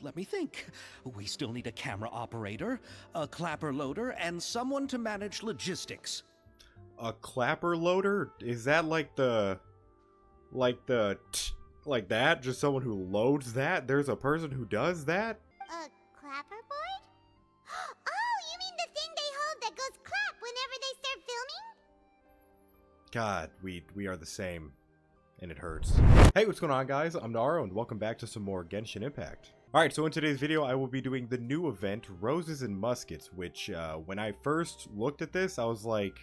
let me think. We still need a camera operator, a clapper loader, and someone to manage logistics. A clapper loader? Is that like like that? Just someone who loads that? There's a person who does that? A clapperboard? Oh, you mean the thing they hold that goes clap whenever they start filming? God, we are the same. And it hurts. Hey, what's going on, guys? I'm Naro, and welcome back to some more Genshin Impact. Alright, so in today's video, I will be doing the new event, Roses and Muskets, which, when I first looked at this, I was like...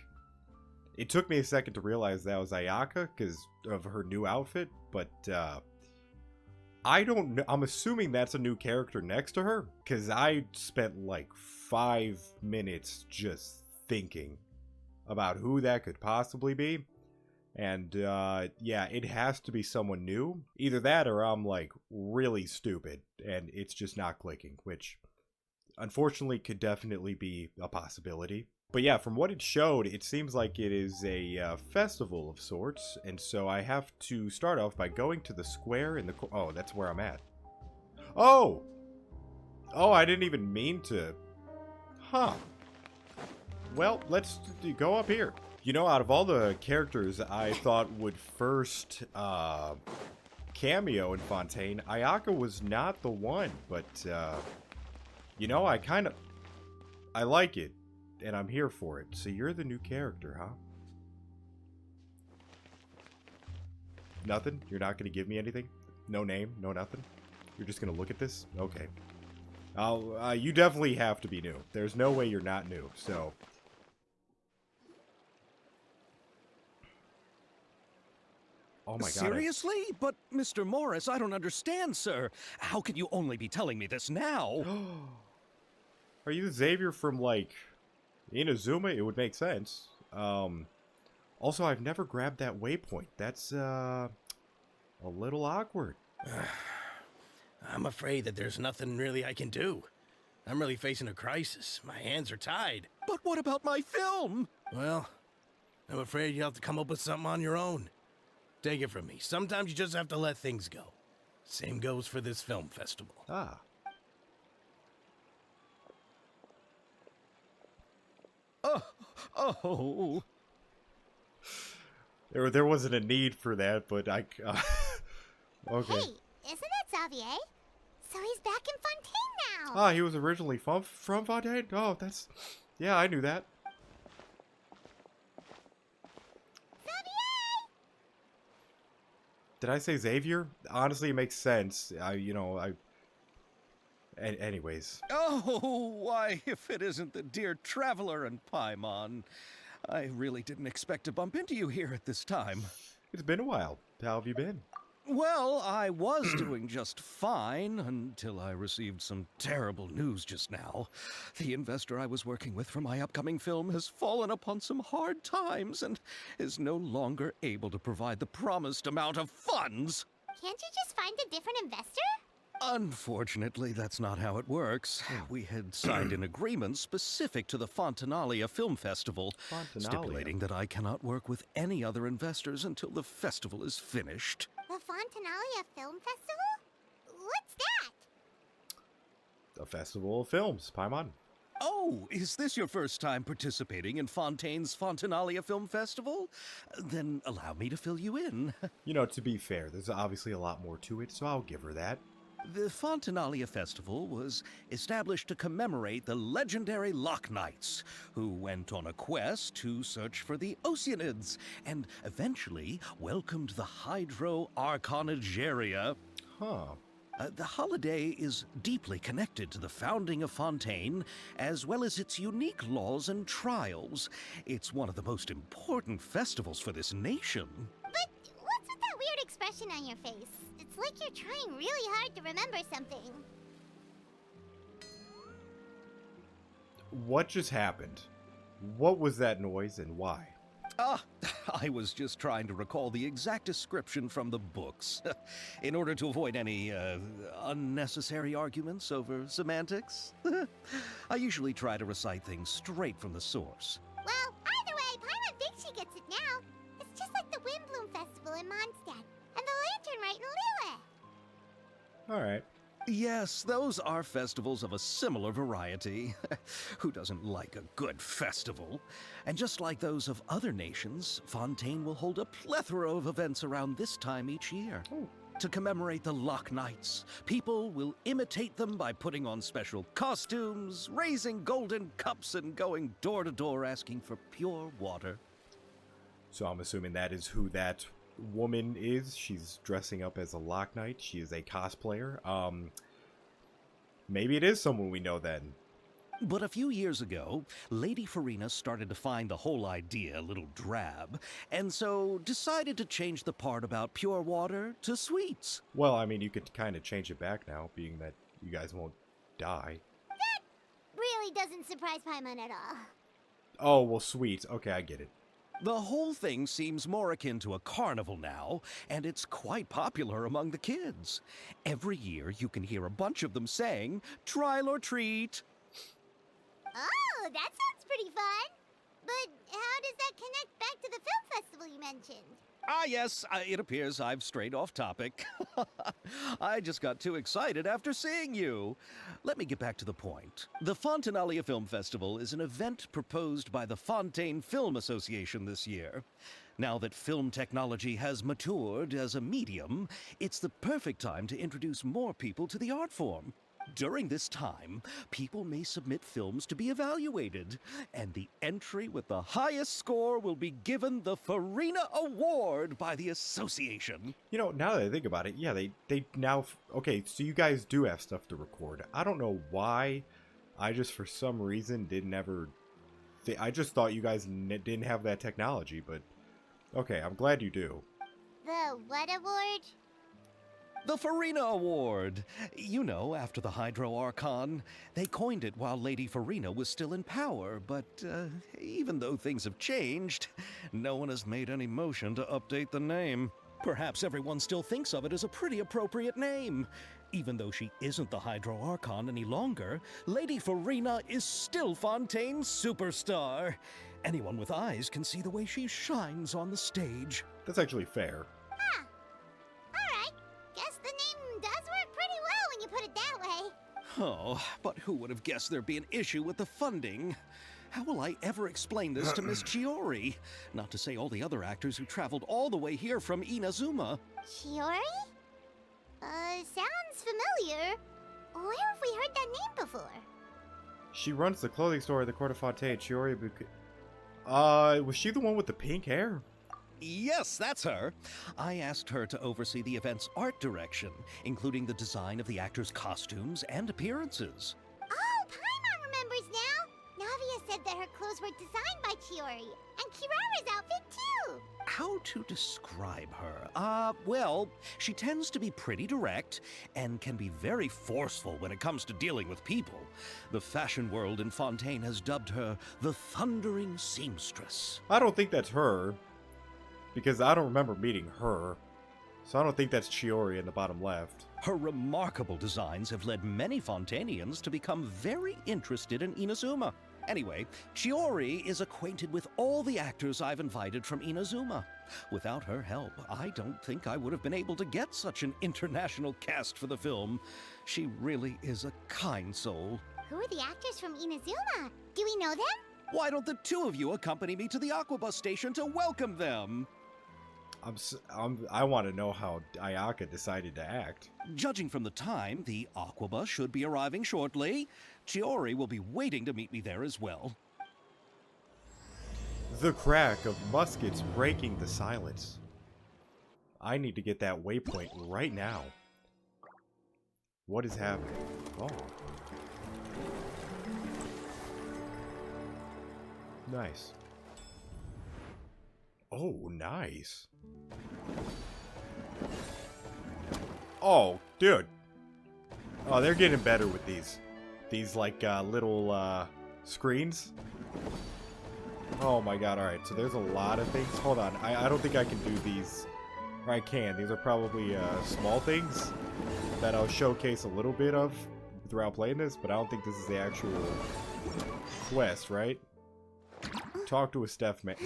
It took me a second to realize that was Ayaka, because of her new outfit, but, I don't know. I'm assuming that's a new character next to her, because I spent, like, 5 minutes just thinking about who that could possibly be. And, yeah, it has to be someone new. Either that or I'm, like, really stupid, and it's just not clicking, which, unfortunately, could definitely be a possibility. But yeah, from what it showed, it seems like it is a festival of sorts, and so I have to start off by going to the square in the... Oh, that's where I'm at. Oh! Oh, I didn't even mean to... Huh. Well, let's go up here. You know, out of all the characters I thought would first cameo in Fontaine, Ayaka was not the one, but, you know, I like it, and I'm here for it. So you're the new character, huh? Nothing? You're not going to give me anything? No name? No nothing? You're just going to look at this? Okay. You definitely have to be new. There's no way you're not new, so... Oh my God. Seriously? But, Mr. Morris, I don't understand, sir. How could you only be telling me this now? Are you Xavier from, like, Inazuma? It would make sense. Also, I've never grabbed that waypoint. That's, a little awkward. I'm afraid that there's nothing really I can do. I'm really facing a crisis. My hands are tied. But what about my film? Well, I'm afraid you'll have to come up with something on your own. Take it from me. Sometimes you just have to let things go. Same goes for this film festival. Ah. Oh. There wasn't a need for that, but I... okay. Hey, isn't that Xavier? So he's back in Fontaine now! Ah, he was originally from Fontaine? Oh, that's... Yeah, I knew that. Did I say Xavier? Honestly, it makes sense. Anyways. Oh, why, if it isn't the dear Traveler and Paimon. I really didn't expect to bump into you here at this time. It's been a while. How have you been? Well, I was doing just fine until I received some terrible news just now. The investor I was working with for my upcoming film has fallen upon some hard times and is no longer able to provide the promised amount of funds. Can't you just find a different investor? Unfortunately, that's not how it works. We had signed an agreement specific to the Fontanalia Film Festival, stipulating that I cannot work with any other investors until the festival is finished. The Fontanalia Film Festival? What's that? A festival of films, Paimon. Oh, is this your first time participating in Fontaine's Fontanalia Film Festival? Then allow me to fill you in. You know, to be fair, there's obviously a lot more to it, so I'll give her that. The Fontanalia Festival was established to commemorate the legendary Loch Knights, who went on a quest to search for the Oceanids, and eventually welcomed the Hydro Arconageria. Huh. The holiday is deeply connected to the founding of Fontaine, as well as its unique laws and trials. It's one of the most important festivals for this nation. But what's with that weird expression on your face? It's like you're trying really hard to remember something. What just happened? What was that noise and why? I was just trying to recall the exact description from the books, in order to avoid any unnecessary arguments over semantics. I usually try to recite things straight from the source. Well, either way, Paimon thinks she gets it now. It's just like the Windbloom Festival in Mondstadt, and the lantern right in Lille. Alright. Yes, those are festivals of a similar variety. Who doesn't like a good festival? And just like those of other nations, Fontaine will hold a plethora of events around this time each year. To commemorate the Lock Nights, people will imitate them by putting on special costumes, raising golden cups, and going door to door asking for pure water. So I'm assuming that is who that woman is. She's dressing up as a Lock Knight. She is a cosplayer. Maybe it is someone we know then. But a few years ago, Lady Farina started to find the whole idea a little drab, and so decided to change the part about pure water to sweets. Well, I mean, you could kind of change it back now, being that you guys won't die. Really doesn't surprise Paimon at all. Oh, well, sweets. Okay, I get it. The whole thing seems more akin to a carnival now, and it's quite popular among the kids. Every year, you can hear a bunch of them saying, "Trial or treat." Oh, that sounds pretty fun. But how does that connect back to the film festival you mentioned? Ah, yes, it appears I've strayed off topic. I just got too excited after seeing you. Let me get back to the point. The Fontanalia Film Festival is an event proposed by the Fontaine Film Association this year. Now that film technology has matured as a medium, it's the perfect time to introduce more people to the art form. During this time, people may submit films to be evaluated, and the entry with the highest score will be given the Farina Award by the association. You know, now that I think about it, yeah, they now... Okay, so you guys do have stuff to record. I don't know why. I just, for some reason, didn't ever... I just thought you guys didn't have that technology, but... Okay, I'm glad you do. The what award? The Farina Award. You know, after the Hydro Archon. They coined it while Lady Farina was still in power, but even though things have changed, no one has made any motion to update the name. Perhaps everyone still thinks of it as a pretty appropriate name. Even though she isn't the Hydro Archon any longer, Lady Farina is still Fontaine's superstar. Anyone with eyes can see the way she shines on the stage. That's actually fair. Alright, guess the name does work pretty well when you put it that way. Oh, but who would have guessed there'd be an issue with the funding? How will I ever explain this to Miss Chiori? Not to say all the other actors who traveled all the way here from Inazuma. Chiori? Sounds familiar. Where have we heard that name before? She runs the clothing store at the Court of Fontaine. Chiori was she the one with the pink hair? Yes, that's her. I asked her to oversee the event's art direction, including the design of the actors' costumes and appearances. Oh, Paimon remembers now! Navia said that her clothes were designed by Chiori, and Kirara's outfit too! How to describe her? Well, she tends to be pretty direct and can be very forceful when it comes to dealing with people. The fashion world in Fontaine has dubbed her the Thundering Seamstress. I don't think that's her, because I don't remember meeting her. So I don't think that's Chiori in the bottom left. Her remarkable designs have led many Fontainians to become very interested in Inazuma. Anyway, Chiori is acquainted with all the actors I've invited from Inazuma. Without her help, I don't think I would have been able to get such an international cast for the film. She really is a kind soul. Who are the actors from Inazuma? Do we know them? Why don't the two of you accompany me to the Aquabus station to welcome them? I want to know how Ayaka decided to act. Judging from the time, the Aquabus should be arriving shortly. Chiori will be waiting to meet me there as well. The crack of muskets breaking the silence. I need to get that waypoint right now. What is happening? Oh. Nice. Oh, nice. Oh, dude. Oh, they're getting better with these. These, like, little, screens. Oh my god, alright. So there's a lot of things. Hold on. I don't think I can do these. Or I can. These are probably, small things that I'll showcase a little bit of throughout playing this, but I don't think this is the actual quest, right? Talk to a staff member.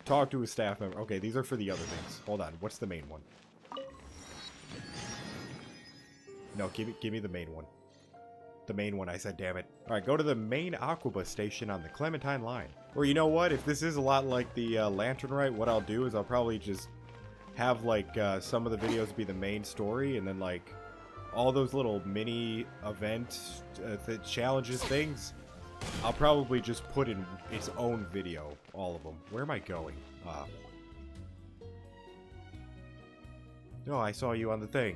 Talk to a staff member. Okay, these are for the other things. Hold on. What's the main one? No, give me the main one. The main one, I said, damn it. Alright, go to the main Aquabus station on the Clementine line. Or you know what? If this is a lot like the Lantern Rite, what I'll do is I'll probably just have, like, some of the videos be the main story, and then, like, all those little mini event challenges things, I'll probably just put in its own video, all of them. Where am I going? No, I saw you on the thing.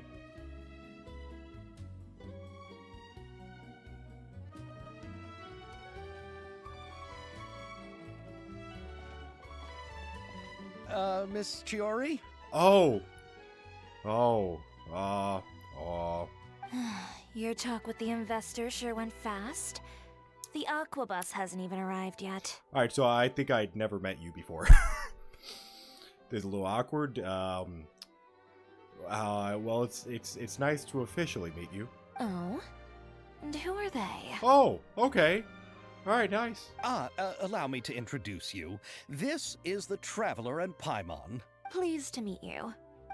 Miss Chiori? Oh! Your talk with the investor sure went fast. The Aquabus hasn't even arrived yet. Alright, so I think I'd never met you before. This is a little awkward. Well, it's nice to officially meet you. Oh? And who are they? Oh, okay. Alright, nice. Allow me to introduce you. This is the Traveler and Paimon. Pleased to meet you.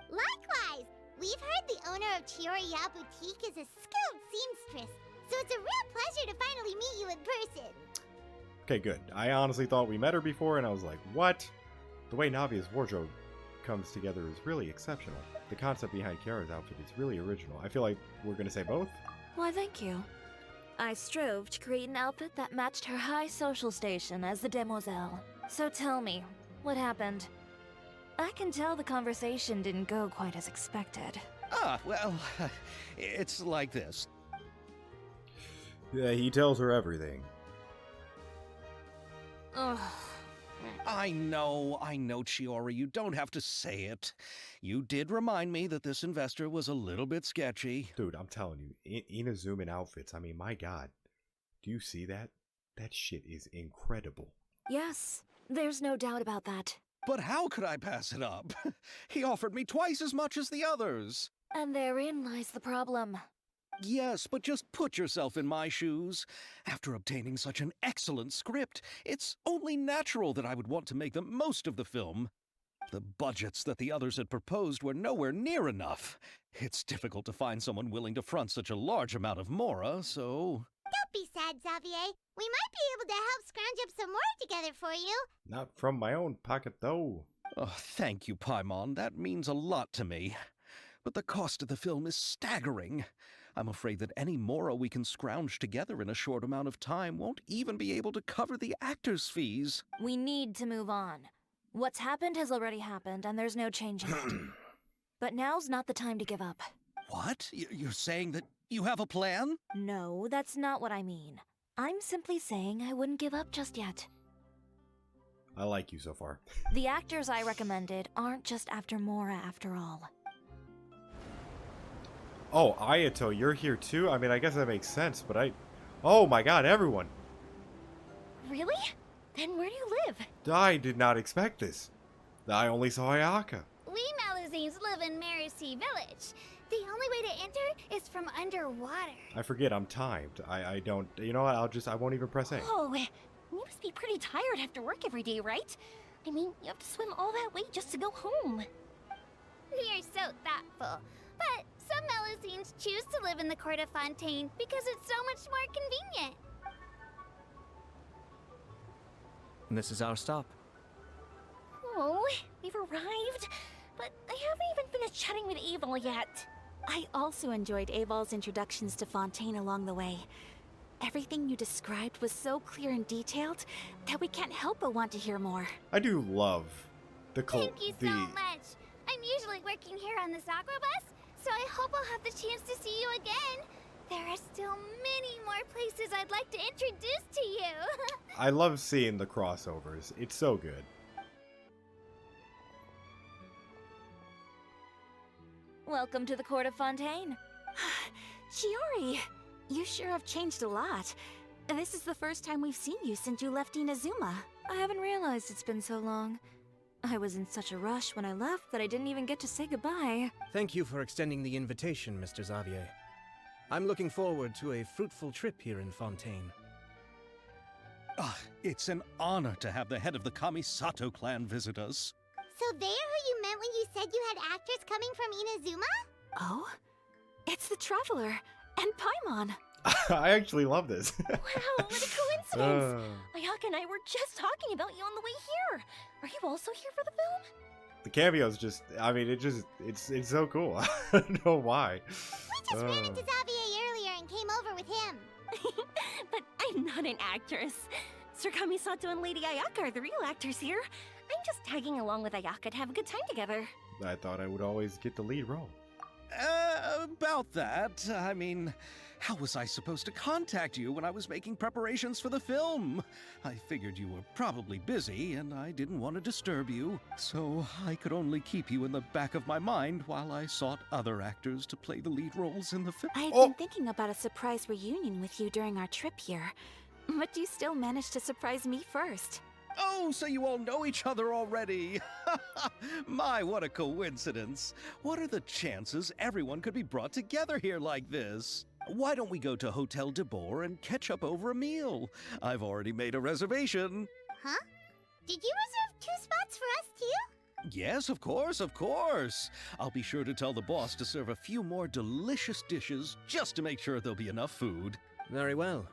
Likewise! We've heard the owner of Chioriya Boutique is a skilled seamstress, so it's a real pleasure to finally meet you in person. Okay, good. I honestly thought we met her before, and I was like, what? The way Navia's wardrobe comes together is really exceptional. The concept behind Kiara's outfit is really original. I feel like we're gonna say both. Why, thank you. I strove to create an outfit that matched her high social station as the demoiselle. So tell me, what happened? I can tell the conversation didn't go quite as expected. Well, it's like this. Yeah, he tells her everything. Ugh. I know, Chiori, you don't have to say it. You did remind me that this investor was a little bit sketchy. Dude, I'm telling you, Inazuman outfits, I mean, my god. Do you see that? That shit is incredible. Yes, there's no doubt about that. But how could I pass it up? He offered me twice as much as the others. And therein lies the problem. Yes, but just put yourself in my shoes. After obtaining such an excellent script, it's only natural that I would want to make the most of the film. The budgets that the others had proposed were nowhere near enough. It's difficult to find someone willing to front such a large amount of mora, so... Don't be sad, Xavier. We might be able to help scrounge up some more together for you. Not from my own pocket, though. Oh, thank you, Paimon. That means a lot to me. But the cost of the film is staggering. I'm afraid that any mora we can scrounge together in a short amount of time won't even be able to cover the actors' fees. We need to move on. What's happened has already happened, and there's no changing it. But now's not the time to give up. What? You're saying that you have a plan? No, that's not what I mean. I'm simply saying I wouldn't give up just yet. I like you so far. The actors I recommended aren't just after mora after all. Oh, Ayato, you're here too? I mean, I guess that makes sense, but Oh my god, everyone! Really? Then where do you live? I did not expect this. I only saw Ayaka. We Malazines live in Marcy Village. The only way to enter is from underwater. I forget, I'm timed. I don't... You know what, I won't even press A. Oh, you must be pretty tired after work every day, right? I mean, you have to swim all that way just to go home. You're so thoughtful. But some Malazines choose to live in the Court of Fontaine because it's so much more convenient. This is our stop. Oh, we've arrived, but I haven't even finished chatting with Abel yet. I also enjoyed Abel's introductions to Fontaine along the way. Everything you described was so clear and detailed that we can't help but want to hear more. I do love the Thank you so much. I'm usually working here on this Aquabus, so I hope I'll have the chance to see you again. There are still many more places I'd like to introduce to you. I love seeing the crossovers. It's so good. Welcome to the Court of Fontaine. Chiori, you sure have changed a lot. This is the first time we've seen you since you left Inazuma. I haven't realized it's been so long. I was in such a rush when I left that I didn't even get to say goodbye. Thank you for extending the invitation, Mr. Xavier. I'm looking forward to a fruitful trip here in Fontaine. It's an honor to have the head of the Kamisato clan visit us. So they're who you meant when you said you had actors coming from Inazuma? Oh? It's the Traveler and Paimon. I actually love this. Wow, what a coincidence! Ayaka and I were just talking about you on the way here. Are you also here for the film? The cameo's just, I mean, it's so cool. I don't know why. We just ran into Xavier earlier and came over with him. But I'm not an actress. Sir Kamisato and Lady Ayaka are the real actors here. I'm just tagging along with Ayaka to have a good time together. I thought I would always get the lead role. About that, I mean, how was I supposed to contact you when I was making preparations for the film? I figured you were probably busy, and I didn't want to disturb you, so I could only keep you in the back of my mind while I sought other actors to play the lead roles in the film. I had been thinking about a surprise reunion with you during our trip here, but you still managed to surprise me first. Oh, so you all know each other already! My, what a coincidence! What are the chances everyone could be brought together here like this? Why don't we go to Hotel de Boer and catch up over a meal? I've already made a reservation. Huh? Did you reserve 2 spots for us too? Yes, of course, of course. I'll be sure to tell the boss to serve a few more delicious dishes just to make sure there'll be enough food. Very well.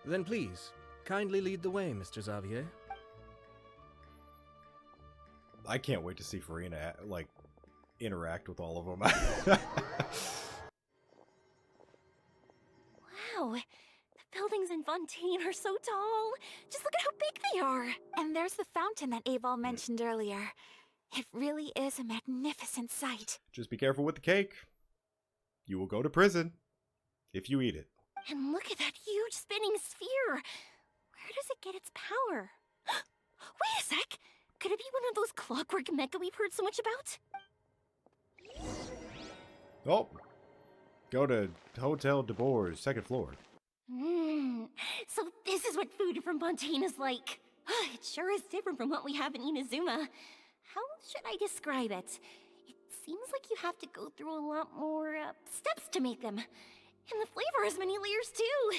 Then please, kindly lead the way, Mr. Xavier. I can't wait to see Farina, like, interact with all of them. Wow, the buildings in Fontaine are so tall. Just look at how big they are. And there's the fountain that Aval mentioned earlier. It really is a magnificent sight. Just be careful with the cake. You will go to prison if you eat it. And look at that huge spinning sphere. Where does it get its power? Wait a sec. Could it be one of those clockwork mecha we've heard so much about? Oh, go to Hotel de Boer's 2nd floor. So this is what food from Fontaine is like. It sure is different from what we have in Inazuma. How should I describe it? It seems like you have to go through a lot more steps to make them. And the flavor has many layers too.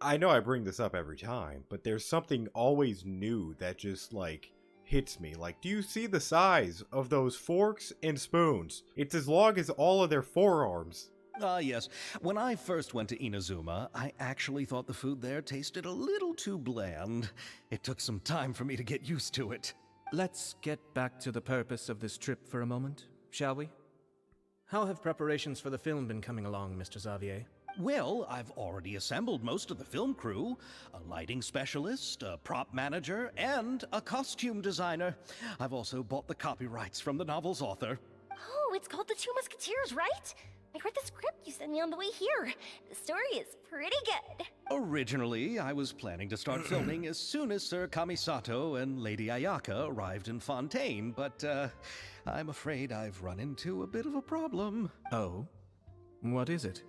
I know I bring this up every time, but there's something always new that just, like, hits me. Like, do you see the size of those forks and spoons? It's as long as all of their forearms. Yes. When I first went to Inazuma, I actually thought the food there tasted a little too bland. It took some time for me to get used to it. Let's get back to the purpose of this trip for a moment, shall we? How have preparations for the film been coming along, Mr. Xavier? Well, I've already assembled most of the film crew, a lighting specialist, a prop manager, and a costume designer. I've also bought the copyrights from the novel's author. Oh, it's called The Two Musketeers, right? I read the script you sent me on the way here. The story is pretty good. Originally, I was planning to start filming as soon as Sir Kamisato and Lady Ayaka arrived in Fontaine, but I'm afraid I've run into a bit of a problem. Oh? What is it?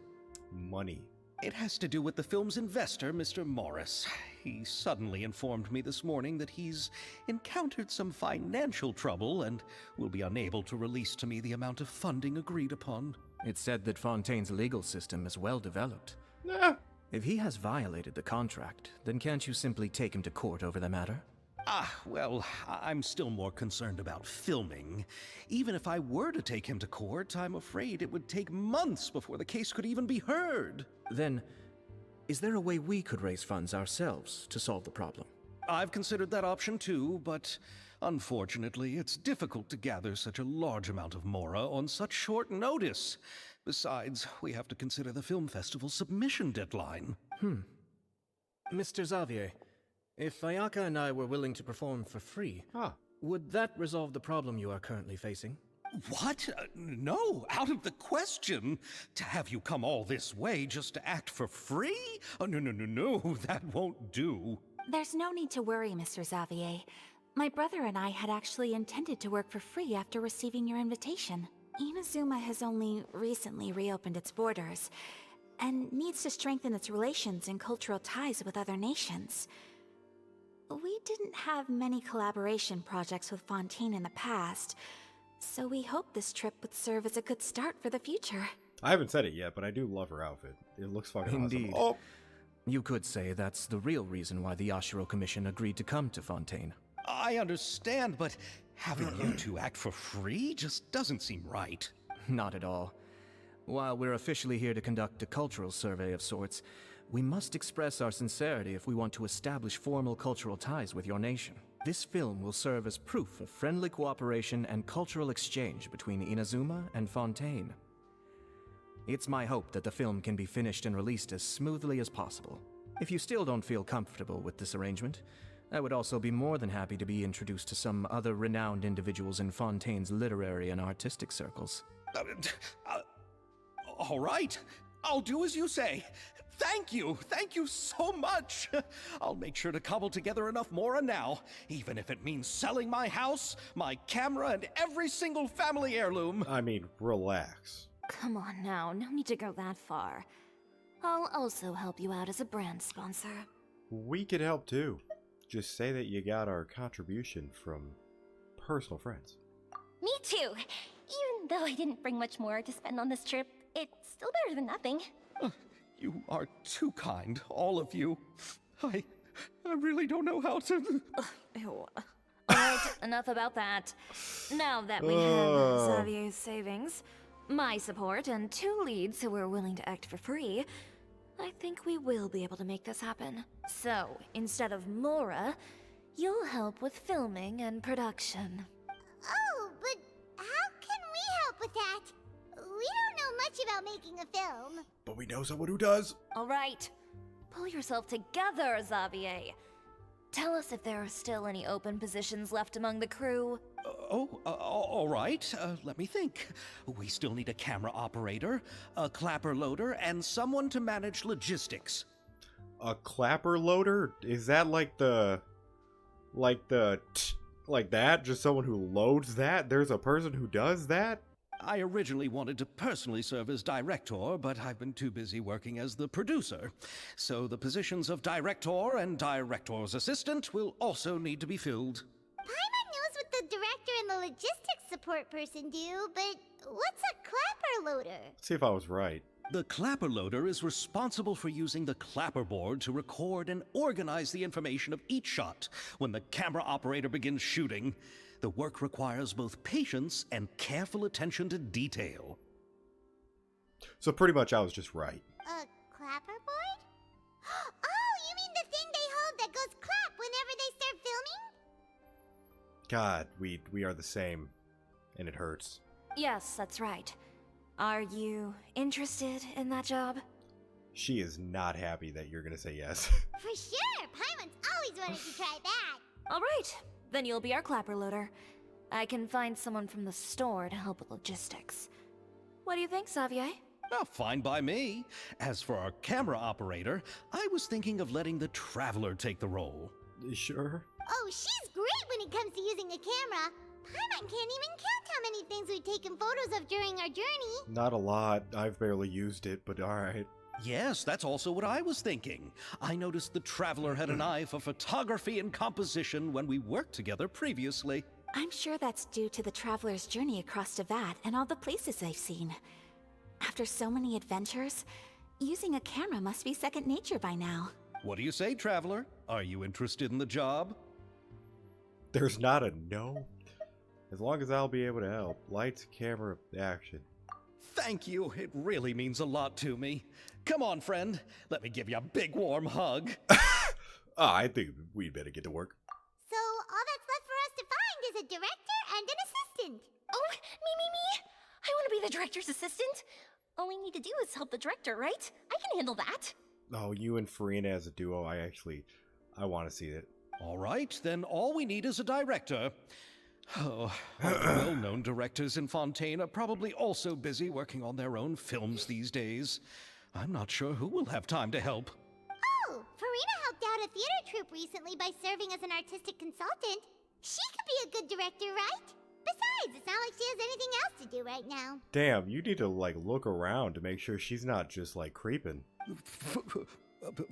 Money. It has to do with the film's investor, Mr. Morris. He suddenly informed me this morning that he's encountered some financial trouble and will be unable to release to me the amount of funding agreed upon. It's said that Fontaine's legal system is well developed. Nah. If he has violated the contract, then can't you simply take him to court over the matter? Well, I'm still more concerned about filming. Even if I were to take him to court, I'm afraid it would take months before the case could even be heard. Then, is there a way we could raise funds ourselves to solve the problem? I've considered that option too, but unfortunately, it's difficult to gather such a large amount of mora on such short notice. Besides, we have to consider the film festival's submission deadline. Mr. Xavier, if Ayaka and I were willing to perform for free, would that resolve the problem you are currently facing? What? No, out of the question. To have you come all this way just to act for free? Oh, no, that won't do. There's no need to worry, Mr. Xavier. My brother and I had actually intended to work for free after receiving your invitation. Inazuma has only recently reopened its borders, and needs to strengthen its relations and cultural ties with other nations. We didn't have many collaboration projects with Fontaine in the past, so we hoped this trip would serve as a good start for the future. I haven't said it yet, but I do love her outfit. It looks fucking Indeed. awesome. Oh! You could say that's the real reason why the Yashiro Commission agreed to come to Fontaine. I understand, but having you two act for free just doesn't seem right. Not at all. While we're officially here to conduct a cultural survey of sorts, we must express our sincerity if we want to establish formal cultural ties with your nation. This film will serve as proof of friendly cooperation and cultural exchange between Inazuma and Fontaine. It's my hope that the film can be finished and released as smoothly as possible. If you still don't feel comfortable with this arrangement, I would also be more than happy to be introduced to some other renowned individuals in Fontaine's literary and artistic circles. All right. I'll do as you say. Thank you so much. I'll make sure to cobble together enough Mora now, even if it means selling my house, my camera, and every single family heirloom. I mean, relax. Come on now, no need to go that far. I'll also help you out as a brand sponsor. We could help too. Just say that you got our contribution from personal friends. Me too. Even though I didn't bring much more to spend on this trip, it's still better than nothing. You are too kind, all of you. I really don't know how to... Ew. Alright, enough about that. Now that we have Xavier's savings, my support, and 2 leads who are willing to act for free, I think we will be able to make this happen. So, instead of Mora, you'll help with filming and production. Oh, but how can we help with that? We don't know much about making a film. But we know someone who does. Alright, pull yourself together, Xavier. Tell us if there are still any open positions left among the crew. All right. Let me think. We still need a camera operator, a clapper loader, and someone to manage logistics. A clapper loader? Is that like that? Just someone who loads that? There's a person who does that? I originally wanted to personally serve as director, but I've been too busy working as the producer. So the positions of director and director's assistant will also need to be filled. Paimon knows what the director and the logistics support person do, but what's a clapper loader? Let's see if I was right. The clapper loader is responsible for using the clapper board to record and organize the information of each shot when the camera operator begins shooting. The work requires both patience and careful attention to detail. So pretty much I was just right. A clapper board? Oh, you mean the thing they hold that goes clap whenever they start filming? God, we are the same. And it hurts. Yes, that's right. Are you interested in that job? She is not happy that you're gonna say yes. For sure! Paimon's always wanted to try that! Alright, then you'll be our clapper loader. I can find someone from the store to help with logistics. What do you think, Xavier? Oh, fine by me. As for our camera operator, I was thinking of letting the Traveler take the role. Sure. Oh, she's great when it comes to using a camera. Paimon can't even count how many things we've taken photos of during our journey. Not a lot. I've barely used it, but alright. Yes, that's also what I was thinking. I noticed the Traveler had an eye for photography and composition when we worked together previously. I'm sure that's due to the traveler's journey across Devat and all the places they've seen. After so many adventures, using a camera must be second nature by now. What do you say, Traveler? Are you interested in the job? There's not a no. As long as I'll be able to help. Lights, camera, action. Thank you. It really means a lot to me. Come on, friend. Let me give you a big warm hug. I think we'd better get to work. So all that's left for us to find is a director and an assistant. Oh, me! I want to be the director's assistant. All we need to do is help the director, right? I can handle that. Oh, you and Farina as a duo, I want to see it. All right, then all we need is a director. Oh, all the well-known directors in Fontaine are probably also busy working on their own films these days. I'm not sure who will have time to help. Oh, Farina helped out a theater troupe recently by serving as an artistic consultant. She could be a good director, right? Besides, it's not like she has anything else to do right now. Damn, you need to, look around to make sure she's not just, creeping.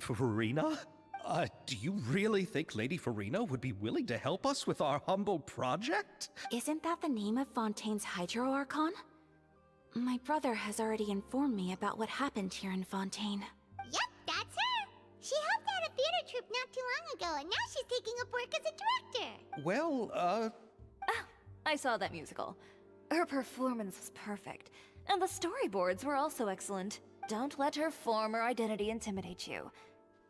Farina? Do you really think Lady Farina would be willing to help us with our humble project? Isn't that the name of Fontaine's Hydro Archon? My brother has already informed me about what happened here in Fontaine. Yep, that's her. She helped out a theater troupe not too long ago, and now she's taking up work as a director. Well, I saw that musical. Her performance was perfect, And the storyboards were also excellent. Don't let her former identity intimidate you.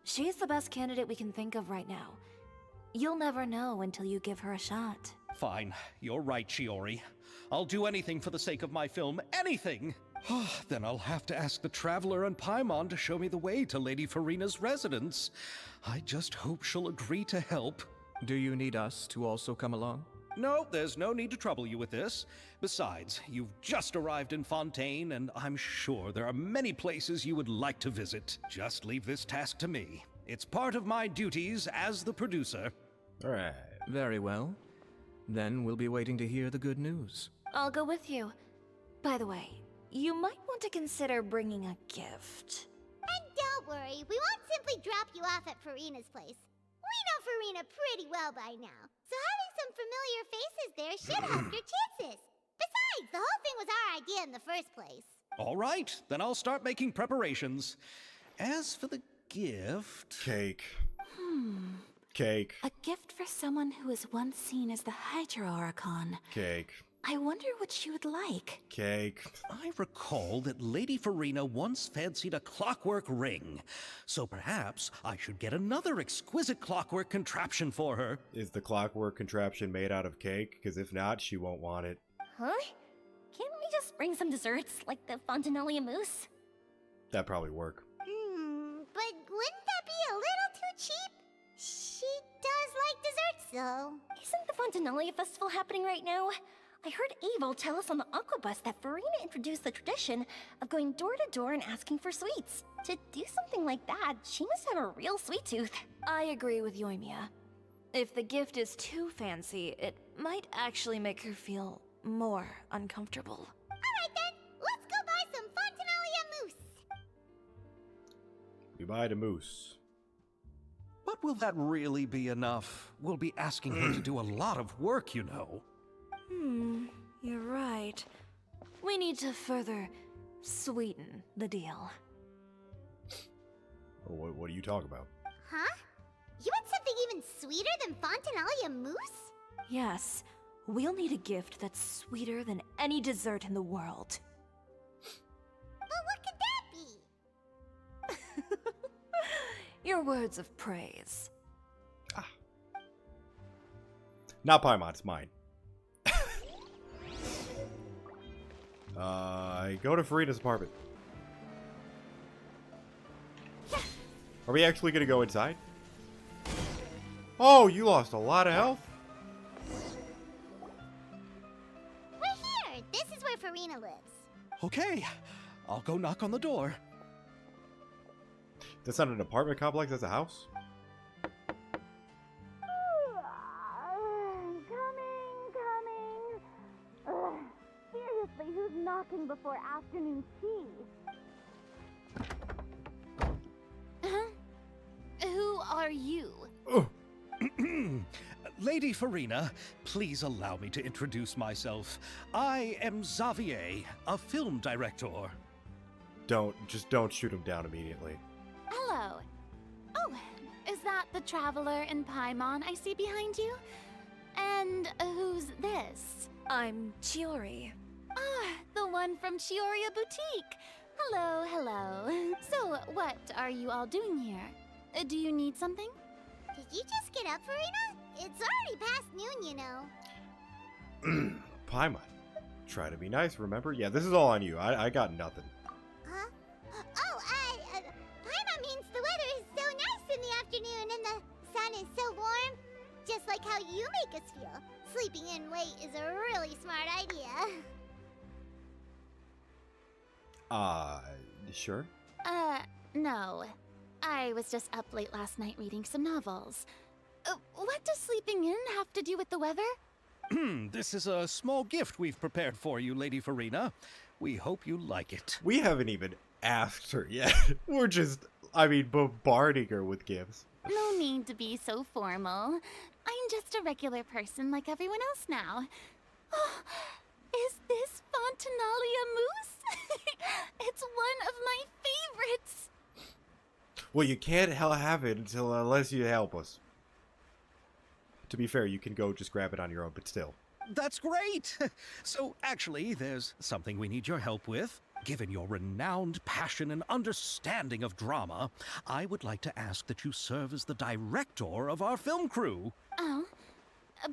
She's the best candidate we can think of right now. You'll never know until you give her a shot. Fine, you're right, Shiori. I'll do anything for the sake of my film, anything! Then I'll have to ask the Traveler and Paimon to show me the way to Lady Farina's residence. I just hope she'll agree to help. Do you need us to also come along? No, there's no need to trouble you with this. Besides, you've just arrived in Fontaine, and I'm sure there are many places you would like to visit. Just leave this task to me. It's part of my duties as the producer. Alright. Very well. Then we'll be waiting to hear the good news. I'll go with you. By the way, you might want to consider bringing a gift. And don't worry, we won't simply drop you off at Farina's place. We know Farina pretty well by now, so having some familiar faces there should help your chances. Besides, the whole thing was our idea in the first place. All right, then I'll start making preparations. As for the gift... Cake. Cake. A gift for someone who was once seen as the Hydra Archon. Cake. I wonder what she would like. Cake. I recall that Lady Farina once fancied a clockwork ring, so perhaps I should get another exquisite clockwork contraption for her. Is the clockwork contraption made out of cake? Because if not, she won't want it. Huh? Can't we just bring some desserts, like the Fontinalia mousse? That'd probably work. But wouldn't that be a little too cheap? She does like desserts, though. Isn't the Fontinalia festival happening right now? I heard Evil tell us on the Aquabus that Farina introduced the tradition of going door to door and asking for sweets. To do something like that, she must have a real sweet tooth. I agree with Yoimiya. If the gift is too fancy, it might actually make her feel more uncomfortable. Alright then, let's go buy some Fontinalia mousse. We buy the moose. But will that really be enough? We'll be asking her to do a lot of work, you know. You're right. We need to further sweeten the deal. What are you talking about? Huh? You want something even sweeter than Fontinalia mousse? Yes, we'll need a gift that's sweeter than any dessert in the world. But what could that be? Your words of praise. Not Paimon, it's mine. Go to Farina's apartment. Are we actually gonna go inside? Oh, you lost a lot of health? We're here. This is where Farina lives. Okay, I'll go knock on the door. That's not an apartment complex, that's a house? Coming. Seriously, who's knocking before afternoon tea? Who are you? Lady Farina, please allow me to introduce myself. I am Xavier, a film director. Don't shoot him down immediately. Hello. Oh, is that the Traveler and Paimon I see behind you? And who's this? I'm Chiori. Ah, the one from Chioria Boutique. Hello, hello. So, what are you all doing here? Do you need something? Did you just get up, Farina? It's already past noon, you know. Paimon, try to be nice, remember? Yeah, this is all on you. I got nothing. Huh? Oh, Paimon means the weather is so nice in the afternoon and the sun is so warm. Just like how you make us feel. Sleeping in late is a really smart idea. Sure? No. I was just up late last night reading some novels. What does sleeping in have to do with the weather? This is a small gift we've prepared for you, Lady Farina. We hope you like it. We haven't even asked her yet. We're just, bombarding her with gifts. No need to be so formal. I'm just a regular person like everyone else now. Oh, is this Fontinalia mousse? It's one of my favorites. Well, you can't have it unless you help us. To be fair, you can go just grab it on your own, but still. That's great! So, actually, there's something we need your help with. Given your renowned passion and understanding of drama, I would like to ask that you serve as the director of our film crew. Oh,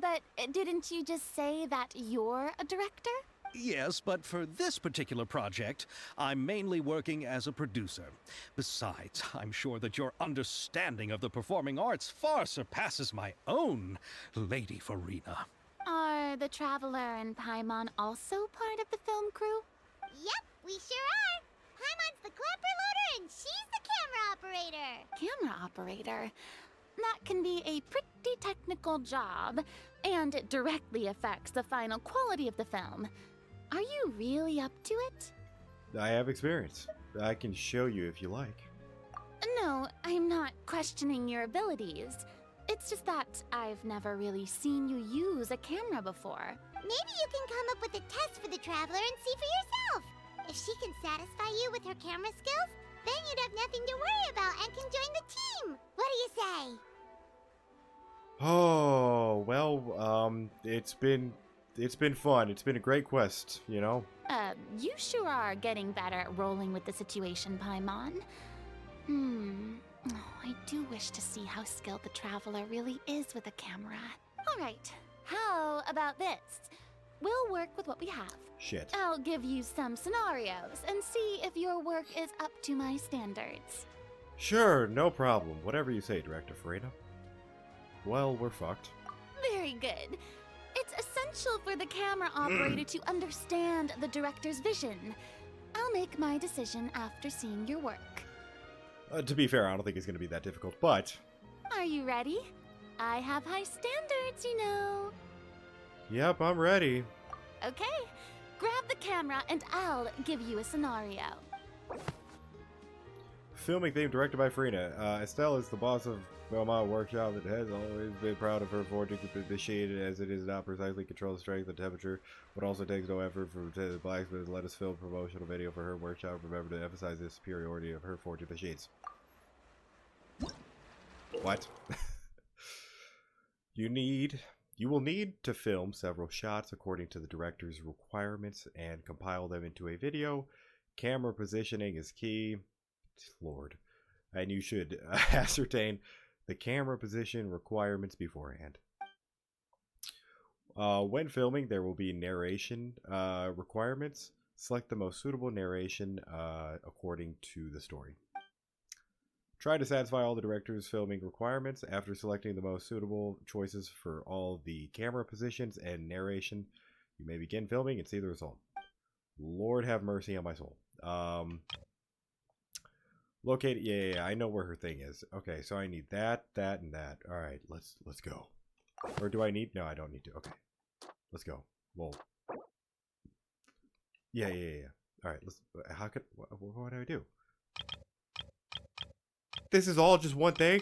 but didn't you just say that you're a director? Yes, but for this particular project, I'm mainly working as a producer. Besides, I'm sure that your understanding of the performing arts far surpasses my own, Lady Farina. Are the Traveler and Paimon also part of the film crew? Yep, we sure are. Paimon's the clapper loader and she's the camera operator. Camera operator. That can be a pretty technical job, and it directly affects the final quality of the film. Are you really up to it? I have experience. I can show you if you like. No, I'm not questioning your abilities. It's just that I've never really seen you use a camera before. Maybe you can come up with a test for the Traveler and see for yourself. If she can satisfy you with her camera skills, then you'd have nothing to worry about and can join the team. What do you say? Oh, well, it's been fun. It's been a great quest, you know? You sure are getting better at rolling with the situation, Paimon. Oh, I do wish to see how skilled the Traveler really is with a camera. Alright, how about this? We'll work with what we have. Shit. I'll give you some scenarios and see if your work is up to my standards. Sure, no problem. Whatever you say, Director Farina. Well, we're fucked. Very good. It's essential for the camera operator to understand the director's vision. I'll make my decision after seeing your work. To be fair, I don't think it's going to be that difficult, but... Are you ready? I have high standards, you know. Yep, I'm ready. Okay, grab the camera and I'll give you a scenario. Filming theme directed by Farina. Estelle is the boss of Belmont Workshop that has always been proud of her forging initiated as it is not precisely control the strength and temperature, but also takes no effort for the blacksmith to let us film a promotional video for her workshop. Remember to emphasize the superiority of her forging machines. What? You will need to film several shots according to the director's requirements and compile them into a video. Camera positioning is key. Lord. And you should ascertain the camera position requirements beforehand. When filming, there will be narration requirements. Select the most suitable narration according to the story. Try to satisfy all the director's filming requirements. After selecting the most suitable choices for all the camera positions and narration, you may begin filming and see the result. Lord have mercy on my soul. Locate, yeah, I know where her thing is. Okay, so I need that, that, and that. All right, let's go. Or do I need? No, I don't need to. Okay, let's go. Whoa. Yeah. All right, let's. How could? What do I do? This is all just one thing.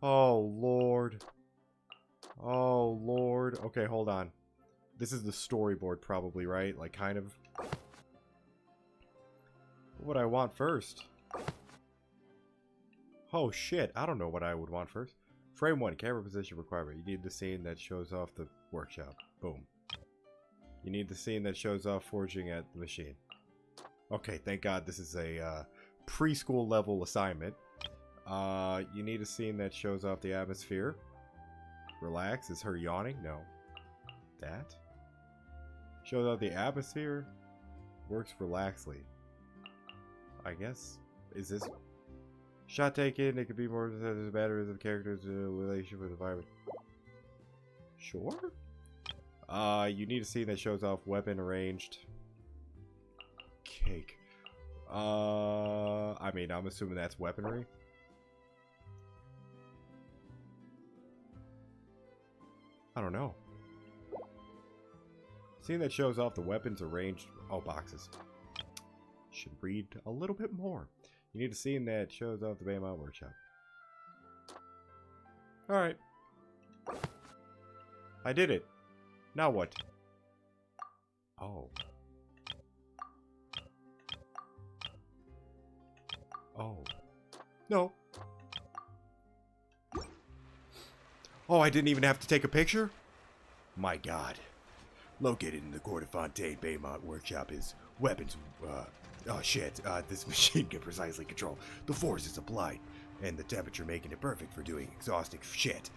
Oh Lord. Oh Lord. Okay, hold on. This is the storyboard, probably, right? Like, kind of. What would I want first? Oh shit, I don't know what I would want first. Frame 1, camera position requirement. You need the scene that shows off the workshop. Boom. You need the scene that shows off forging at the machine. Okay, thank God this is a preschool level assignment. You need a scene that shows off the atmosphere. Relax, is her yawning? No. That? Shows off the atmosphere. Works relaxly. I guess. Is this shot taken? It could be more matters of characters in a relationship with the environment. Sure. You need a scene that shows off weapon arranged. Cake. I mean, I'm assuming that's weaponry. I don't know. Scene that shows off the weapons arranged. Oh, boxes. Should read a little bit more. You need a scene that shows off the Baymount Workshop. Alright. I did it. Now what? Oh. Oh. No. Oh, I didn't even have to take a picture? My god. Located in the Court of Fontaine Baymont workshop is weapons, oh shit, this machine can precisely control the forces applied, and the temperature making it perfect for doing exhausting shit.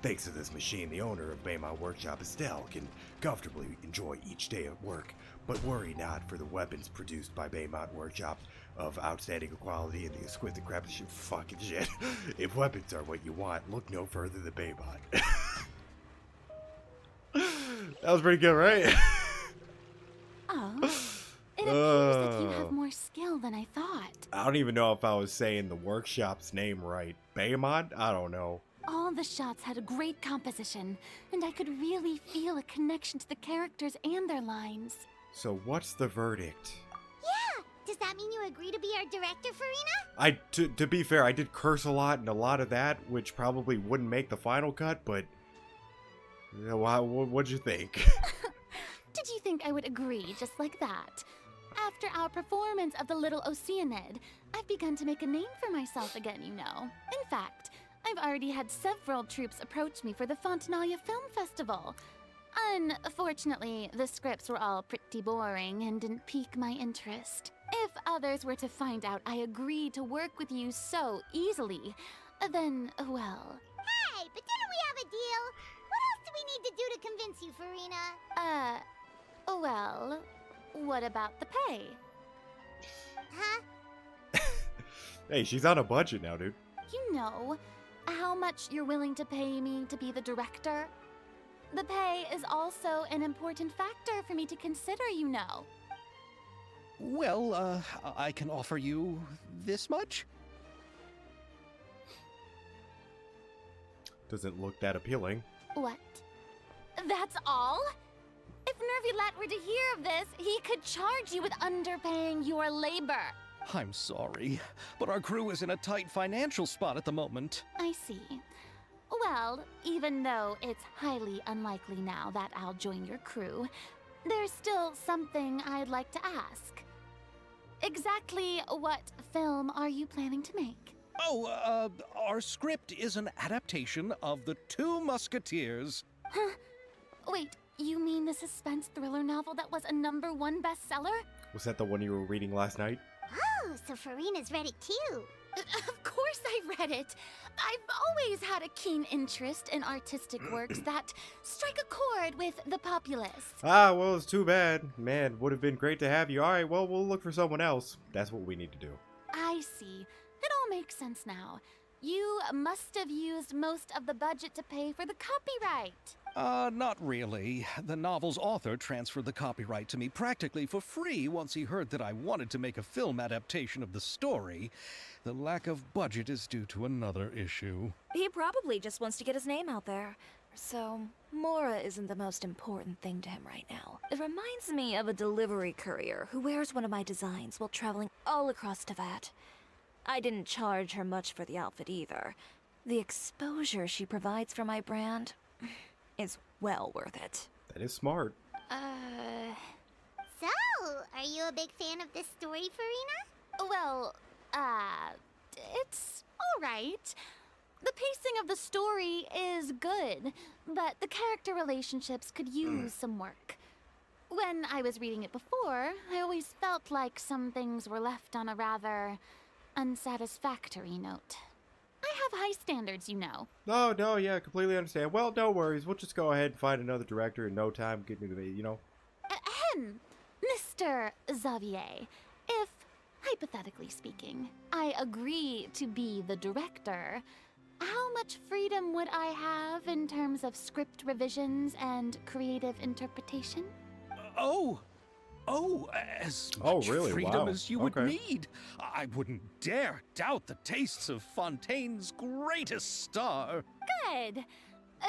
Thanks to this machine, the owner of Baymont Workshop, Estelle, can comfortably enjoy each day at work. But worry not, for the weapons produced by Baymont Workshop of outstanding quality and the exquisite craftsmanship fucking shit. If weapons are what you want, look no further than Baymont. That was pretty good, right? Oh, it appears that you have more skill than I thought. I don't even know if I was saying the workshop's name right. Baymont? I don't know. All the shots had a great composition, and I could really feel a connection to the characters and their lines. So what's the verdict? Yeah! Does that mean you agree to be our director, Farina? To be fair, I did curse a lot and a lot of that, which probably wouldn't make the final cut, but... You know, what'd you think? Did you think I would agree just like that? After our performance of The Little Oceanid, I've begun to make a name for myself again, you know. In fact, I've already had several troops approach me for the Fontanalia Film Festival. Unfortunately, the scripts were all pretty boring and didn't pique my interest. If others were to find out I agreed to work with you so easily, then, well... Hey, but didn't we have a deal? What else do we need to do to convince you, Farina? Well, what about the pay? Huh? Hey, she's on a budget now, dude. You know how much you're willing to pay me to be the director? The pay is also an important factor for me to consider, you know. Well, I can offer you this much? Doesn't look that appealing. What? That's all? If Nervulat were to hear of this, he could charge you with underpaying your labor. I'm sorry, but our crew is in a tight financial spot at the moment. I see. Well, even though it's highly unlikely now that I'll join your crew, there's still something I'd like to ask. Exactly what film are you planning to make? Oh, our script is an adaptation of The Two Musketeers. Huh? Wait, you mean the suspense thriller novel that was a #1 bestseller? Was that the one you were reading last night? Oh, so Farina's read it too. Of course I read it. I've always had a keen interest in artistic works that strike a chord with the populace. Ah, well, it's too bad. Man, would have been great to have you. Alright, well, we'll look for someone else. That's what we need to do. I see. It all makes sense now. You must have used most of the budget to pay for the copyright. Not really. The novel's author transferred the copyright to me practically for free once he heard that I wanted to make a film adaptation of the story. The lack of budget is due to another issue. He probably just wants to get his name out there. So, Mora isn't the most important thing to him right now. It reminds me of a delivery courier who wears one of my designs while traveling all across Teyvat. I didn't charge her much for the outfit either. The exposure she provides for my brand is well worth it. That is smart. So, are you a big fan of this story, Farina? Well, it's alright. The pacing of the story is good, but the character relationships could use some work. When I was reading it before, I always felt like some things were left on a rather unsatisfactory note. I have high standards, you know. No, yeah, completely understand. Well, no worries. We'll just go ahead and find another director in no time. Get me the, you know. Ahem, Mr. Xavier, if, hypothetically speaking, I agree to be the director, how much freedom would I have in terms of script revisions and creative interpretation? As Oh, much really? freedom Wow. as you would Okay. need. I wouldn't dare doubt the tastes of Fontaine's greatest star. Good.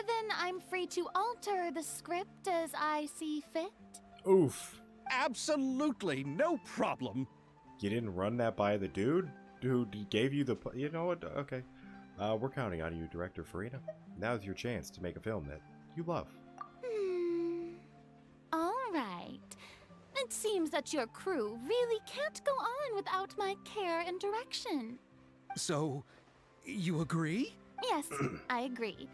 Then I'm free to alter the script as I see fit. Oof. Absolutely, no problem. You didn't run that by the dude who gave you the... You know what? Okay. We're counting on you, Director Farina. Now's your chance to make a film that you love. All right. It seems that your crew really can't go on without my care and direction. So, you agree? Yes, I agree.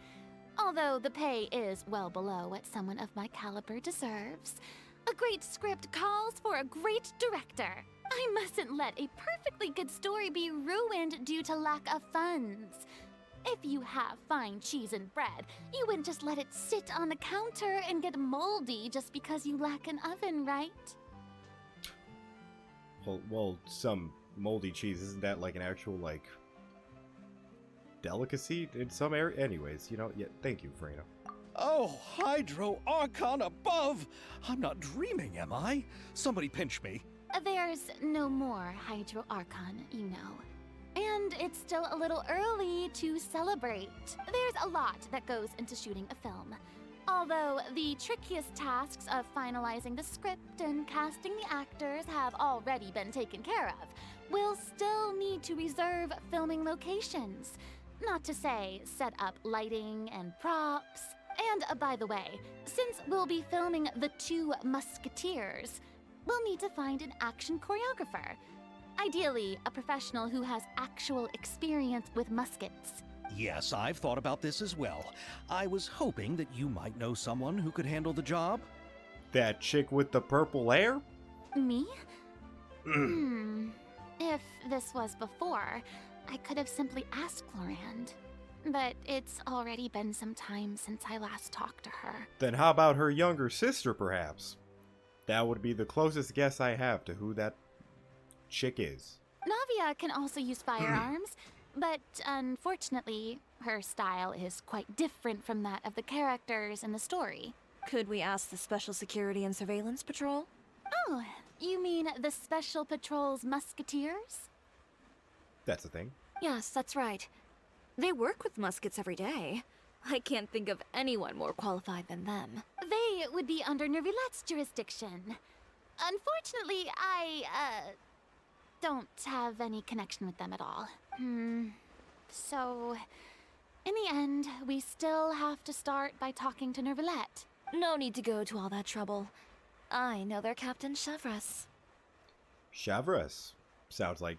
Although the pay is well below what someone of my caliber deserves. A great script calls for a great director. I mustn't let a perfectly good story be ruined due to lack of funds. If you have fine cheese and bread, you wouldn't just let it sit on the counter and get moldy just because you lack an oven, right? Well, some moldy cheese, isn't that like an actual, like, delicacy in some area? Anyways, you know, yeah, thank you, Farina. Oh, Hydro Archon above! I'm not dreaming, am I? Somebody pinch me. There's no more Hydro Archon, you know. And it's still a little early to celebrate. There's a lot that goes into shooting a film. Although the trickiest tasks of finalizing the script and casting the actors have already been taken care of, we'll still need to reserve filming locations. Not to say set up lighting and props. And by the way, since we'll be filming the 2 Musketeers, we'll need to find an action choreographer. Ideally, a professional who has actual experience with muskets. Yes, I've thought about this as well. I was hoping that you might know someone who could handle the job. That chick with the purple hair? Me? If this was before, I could have simply asked Florand. But it's already been some time since I last talked to her. Then how about her younger sister, perhaps? That would be the closest guess I have to who that chick is. Navia can also use firearms, but unfortunately, her style is quite different from that of the characters in the story. Could we ask the Special Security and Surveillance Patrol? Oh, you mean the Special Patrol's Musketeers? That's the thing. Yes, that's right. They work with muskets every day. I can't think of anyone more qualified than them. They would be under Nervilette's jurisdiction. Unfortunately, I, don't have any connection with them at all. So, in the end, we still have to start by talking to Nervilette. No need to go to all that trouble. I know their captain, Chavras. Chavras. Sounds like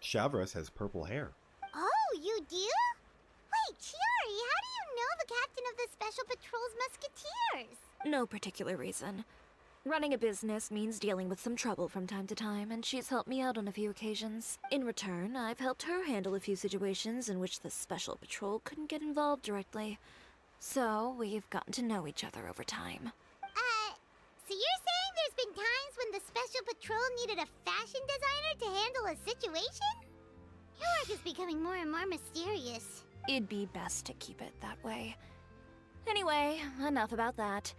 Chavras has purple hair. Oh, you do? Wait, Chiari, how do you know the captain of the Special Patrol's Musketeers? No particular reason. Running a business means dealing with some trouble from time to time, and she's helped me out on a few occasions. In return, I've helped her handle a few situations in which the Special Patrol couldn't get involved directly. So, we've gotten to know each other over time. So you're saying there's been times when the Special Patrol needed a fashion designer to handle a situation? Your work is becoming more and more mysterious. It'd be best to keep it that way. Anyway, enough about that.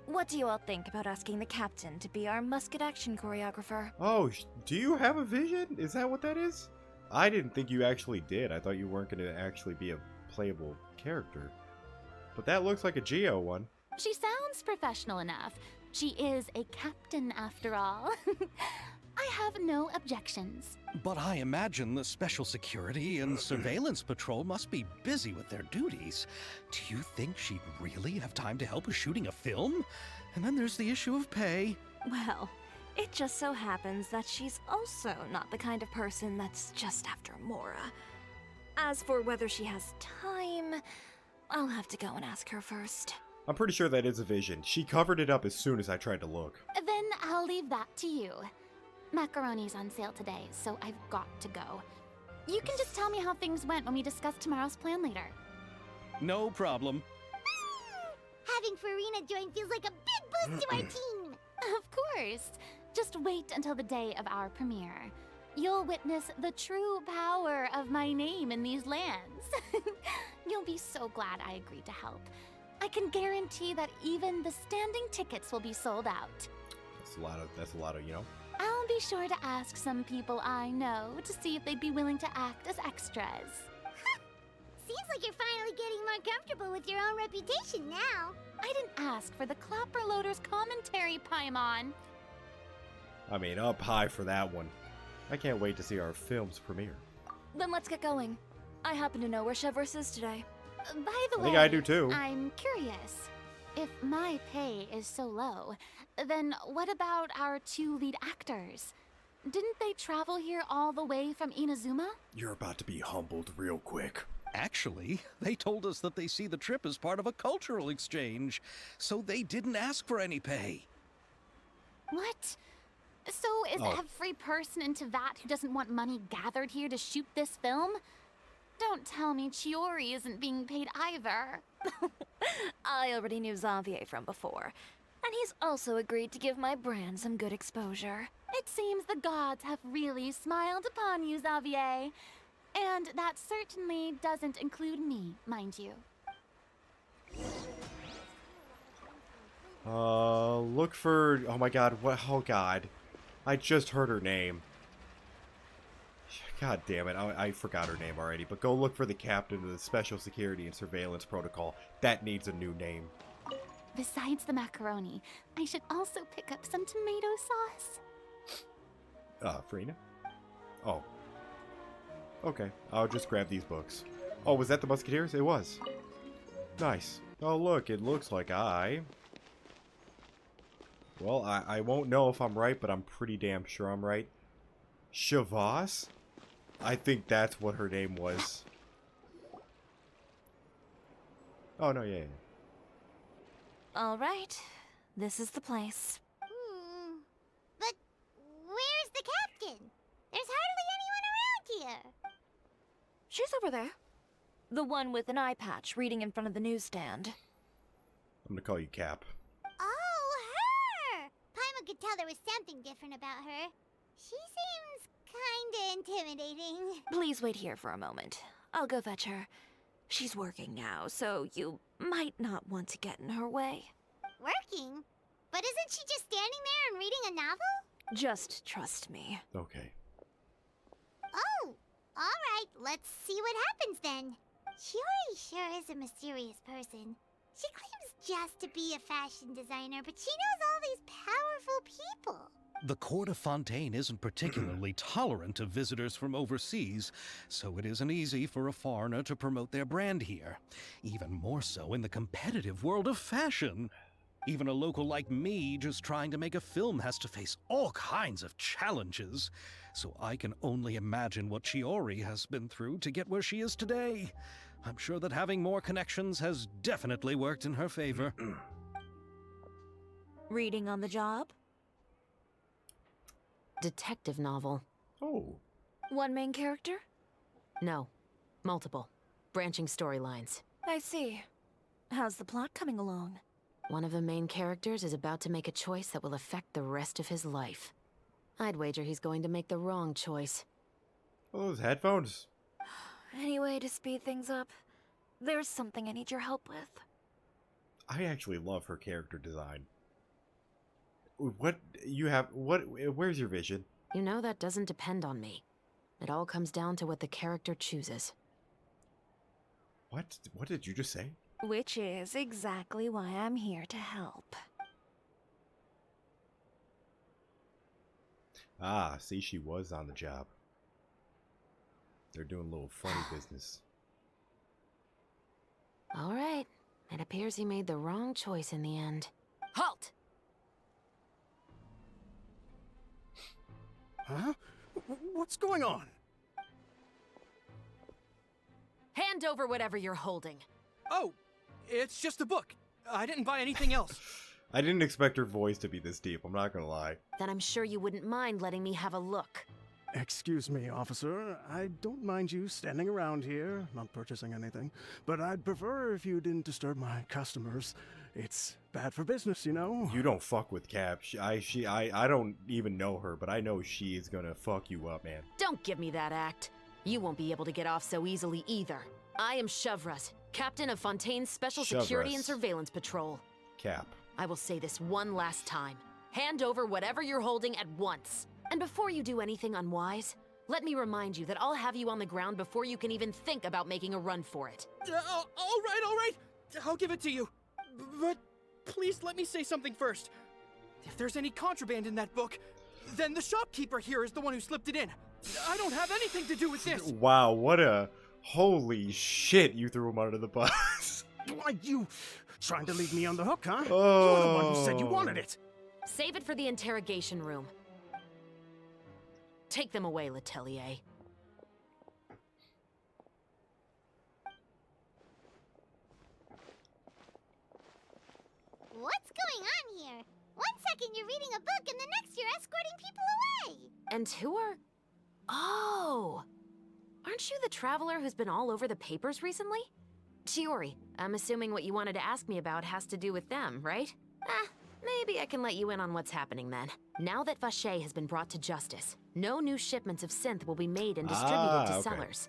What do you all think about asking the captain to be our musket action choreographer? Oh, do you have a vision? Is that what that is? I didn't think you actually did. I thought you weren't going to actually be a playable character. But that looks like a Geo one. She sounds professional enough. She is a captain after all. I have no objections. But I imagine the Special Security and Surveillance Patrol must be busy with their duties. Do you think she'd really have time to help with shooting a film? And then there's the issue of pay. Well, it just so happens that she's also not the kind of person that's just after Mora. As for whether she has time, I'll have to go and ask her first. I'm pretty sure that is a vision. She covered it up as soon as I tried to look. Then I'll leave that to you. Macaroni's on sale today, so I've got to go. You can just tell me how things went when we discuss tomorrow's plan later. No problem. Having Farina join feels like a big boost to our team. Of course. Just wait until the day of our premiere. You'll witness the true power of my name in these lands. You'll be so glad I agreed to help. I can guarantee that even the standing tickets will be sold out. That's a lot of, you know. I'll be sure to ask some people I know to see if they'd be willing to act as extras. Seems like you're finally getting more comfortable with your own reputation now. I didn't ask for the Clapper Loaders commentary, Paimon. I mean, up high for that one. I can't wait to see our film's premiere. Then let's get going. I happen to know where Chevrolet is today. By the I way, think I do too. I'm curious. If my pay is so low, then what about our 2 lead actors? Didn't they travel here all the way from Inazuma? You're about to be humbled real quick. Actually, they told us that they see the trip as part of a cultural exchange, so they didn't ask for any pay. What? So is Oh. every person in Tevat who doesn't want money gathered here to shoot this film? Don't tell me Chiori isn't being paid either. I already knew Xavier from before, and he's also agreed to give my brand some good exposure. It seems the gods have really smiled upon you, Xavier. And that certainly doesn't include me, mind you. Look for... Oh my god, what? Oh god. I just heard her name. God damn it, I forgot her name already. But go look for the captain of the Special Security and Surveillance Protocol. That needs a new name. Besides the macaroni, I should also pick up some tomato sauce. Farina? Oh. Okay, I'll just grab these books. Oh, was that the Musketeers? It was. Nice. Oh, look, it looks like Well, I won't know if I'm right, but I'm pretty damn sure I'm right. Shavas? I think that's what her name was. Oh, no, yeah. All right, this is the place. But where's the captain? There's hardly anyone around here. She's over there. The one with an eye patch reading in front of the newsstand. I'm gonna call you Cap. Oh, her! Paimon could tell there was something different about her. She seems kinda intimidating. Please wait here for a moment. I'll go fetch her. She's working now, so you might not want to get in her way. Working? But isn't she just standing there and reading a novel? Just trust me. Okay. Oh, alright, let's see what happens then. Chiori sure is a mysterious person. She claims just to be a fashion designer, but she knows all these powerful people. The court of Fontaine isn't particularly tolerant of visitors from overseas, so it isn't easy for a foreigner to promote their brand here. Even more so in the competitive world of fashion. Even a local like me just trying to make a film has to face all kinds of challenges. So I can only imagine what Chiori has been through to get where she is today. I'm sure that having more connections has definitely worked in her favor. Reading on the job? Detective novel. Oh. One main character? No. Multiple. Branching storylines. I see. How's the plot coming along? One of the main characters is about to make a choice that will affect the rest of his life. I'd wager he's going to make the wrong choice. Oh, those headphones. Any way to speed things up? There's something I need your help with. I actually love her character design. What you have? Where's your vision? You know that doesn't depend on me. It all comes down to what the character chooses. What? What did you just say? Which is exactly why I'm here to help. Ah, see, she was on the job. They're doing a little funny business. All right. It appears he made the wrong choice in the end. Halt! Huh? What's going on? Hand over whatever you're holding. Oh, it's just a book. I didn't buy anything else. I didn't expect her voice to be this deep, I'm not gonna lie. Then I'm sure you wouldn't mind letting me have a look. Excuse me, officer. I don't mind you standing around here, not purchasing anything, but I'd prefer if you didn't disturb my customers. It's bad for business, you know? You don't fuck with Cap. I don't even know her, but I know she is gonna fuck you up, man. Don't give me that act. You won't be able to get off so easily either. I am Shavras, captain of Fontaine's Special Security and Shavras. Surveillance Patrol. Cap. I will say this one last time. Hand over whatever you're holding at once. And before you do anything unwise, let me remind you that I'll have you on the ground before you can even think about making a run for it. All right. I'll give it to you. But please let me say something first. If there's any contraband in that book, then the shopkeeper here is the one who slipped it in. I don't have anything to do with this. Wow, what a... Holy shit, you threw him under the bus. Why, you trying to leave me on the hook, huh? Oh. You're the one who said you wanted it. Save it for the interrogation room. Take them away, Letelier. reading a book and the next you're escorting people away. And who are... Oh! Aren't you the traveler who's been all over the papers recently? Chiori, I'm assuming what you wanted to ask me about has to do with them, right? Maybe I can let you in on what's happening then. Now that Vache has been brought to justice, no new shipments of synth will be made and distributed to sellers.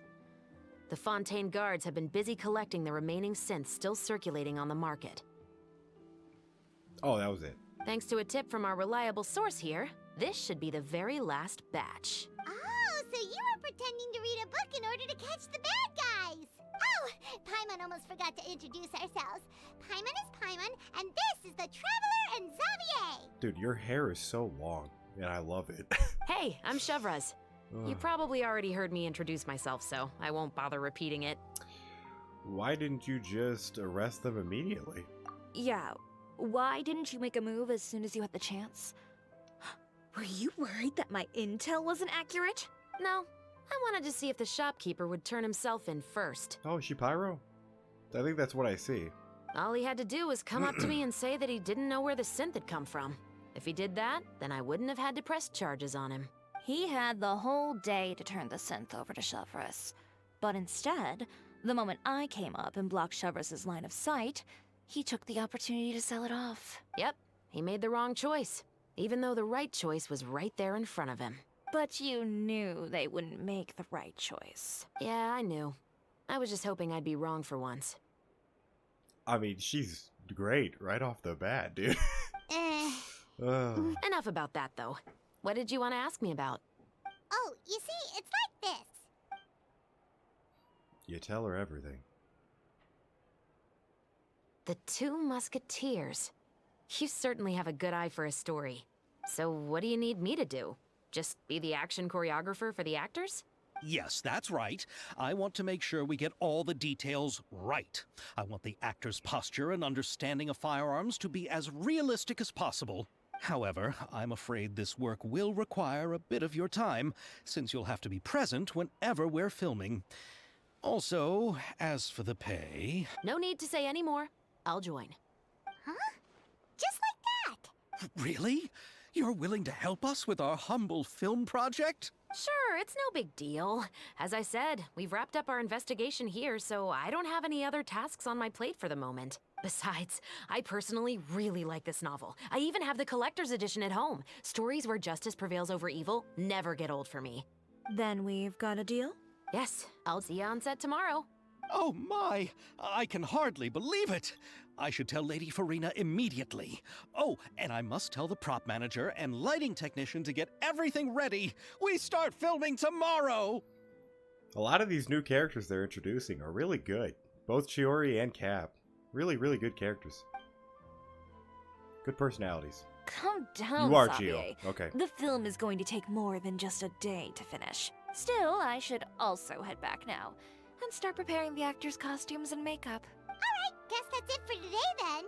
The Fontaine guards have been busy collecting the remaining synths still circulating on the market. Oh, that was it. Thanks to a tip from our reliable source here, this should be the very last batch. Oh, so you were pretending to read a book in order to catch the bad guys. Oh, Paimon almost forgot to introduce ourselves. Paimon is Paimon, and this is the Traveler and Xavier. Dude, your hair is so long, and I love it. Hey, I'm Chevraz. You probably already heard me introduce myself, so I won't bother repeating it. Why didn't you just arrest them immediately? Yeah, why didn't you make a move as soon as you had the chance? Were you worried that my intel wasn't accurate? No, I wanted to see if the shopkeeper would turn himself in first. Oh, is she Pyro? I think that's what I see. All he had to do was come up to me and say that he didn't know where the synth had come from. If he did that, then I wouldn't have had to press charges on him. He had the whole day to turn the synth over to Chevraz. But instead, the moment I came up and blocked Chevraz's line of sight, he took the opportunity to sell it off. Yep, he made the wrong choice, even though the right choice was right there in front of him. But you knew they wouldn't make the right choice. Yeah, I knew. I was just hoping I'd be wrong for once. I mean, she's great right off the bat, dude. Enough about that, though. What did you want to ask me about? Oh, you see, it's like this. You tell her everything. The Two Musketeers. You certainly have a good eye for a story. So what do you need me to do? Just be the action choreographer for the actors? Yes, that's right. I want to make sure we get all the details right. I want the actor's posture and understanding of firearms to be as realistic as possible. However, I'm afraid this work will require a bit of your time, since you'll have to be present whenever we're filming. Also, as for the pay... No need to say any more. I'll join. Huh? Just like that? Really? You're willing to help us with our humble film project? Sure, it's no big deal. As I said, we've wrapped up our investigation here, so I don't have any other tasks on my plate for the moment. Besides, I personally really like this novel. I even have the collector's edition at home. Stories where justice prevails over evil never get old for me. Then we've got a deal? Yes, I'll see you on set tomorrow. Oh my! I can hardly believe it! I should tell Lady Farina immediately. Oh, and I must tell the prop manager and lighting technician to get everything ready. We start filming tomorrow! A lot of these new characters they're introducing are really good. Both Chiori and Cap. Really, really good characters. Good personalities. Calm down, You are Xavier. Gio. Okay. The film is going to take more than just a day to finish. Still, I should also head back now and start preparing the actors' costumes and makeup. Alright, guess that's it for today then.